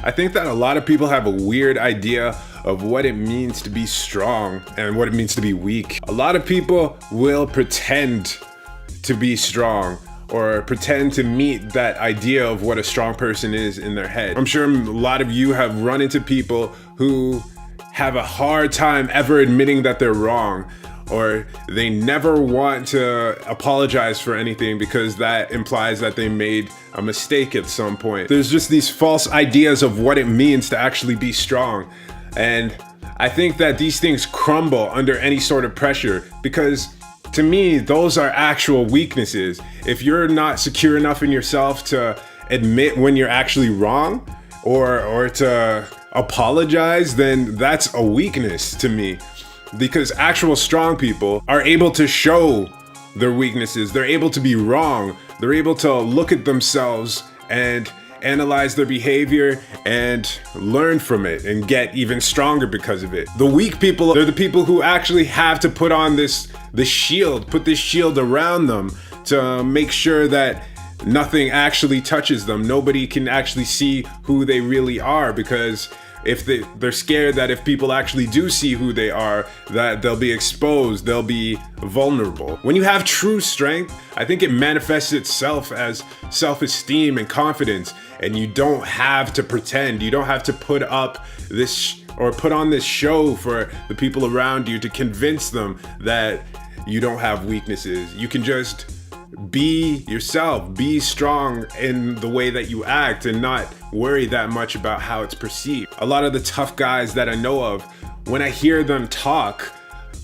I think that a lot of people have a weird idea of what it means to be strong and what it means to be weak. A lot of people will pretend to be strong or pretend to meet that idea of what a strong person is in their head. I'm sure a lot of you have run into people who have a hard time ever admitting that they're wrong, or they never want to apologize for anything because that implies that they made a mistake at some point. There's just these false ideas of what it means to actually be strong. And I think that these things crumble under any sort of pressure, because to me, those are actual weaknesses. If you're not secure enough in yourself to admit when you're actually wrong or to apologize, then that's a weakness to me. Because actual strong people are able to show their weaknesses. They're able to be wrong. They're able to look at themselves and analyze their behavior and learn from it and get even stronger because of it. The weak people, they're the people who actually have to put on this shield, put this shield around them to make sure that nothing actually touches them. Nobody can actually see who they really are, because if they're scared that if people actually do see who they are, that they'll be exposed, they'll be vulnerable. When you have true strength, I think it manifests itself as self-esteem and confidence, and you don't have to pretend. You don't have to put up this or put on this show for the people around you to convince them that you don't have weaknesses. You can just be yourself, be strong in the way that you act, and not worry that much about how it's perceived. A lot of the tough guys that I know of, when I hear them talk,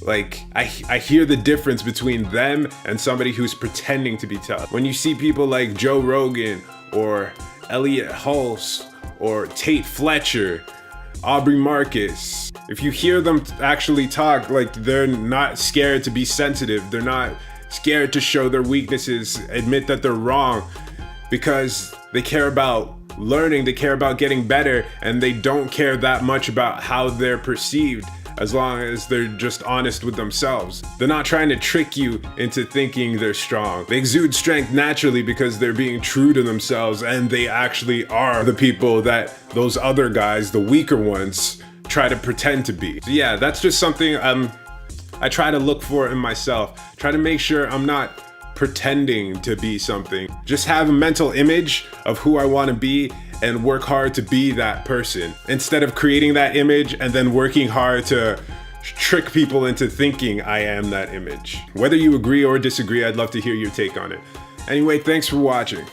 like I hear the difference between them and somebody who's pretending to be tough. When you see people like Joe Rogan or Elliot Hulse or Tate Fletcher, Aubrey Marcus, if you hear them actually talk, like they're not scared to be sensitive, they're not scared to show their weaknesses, admit that they're wrong, because they care about learning, they care about getting better, and they don't care that much about how they're perceived as long as they're just honest with themselves. They're not trying to trick you into thinking they're strong. They exude strength naturally because they're being true to themselves, and they actually are the people that those other guys, the weaker ones, try to pretend to be. So yeah, that's just something I try to look for in myself. Try to make sure I'm not pretending to be something. Just have a mental image of who I want to be and work hard to be that person, instead of creating that image and then working hard to trick people into thinking I am that image. Whether you agree or disagree, I'd love to hear your take on it. Anyway, thanks for watching.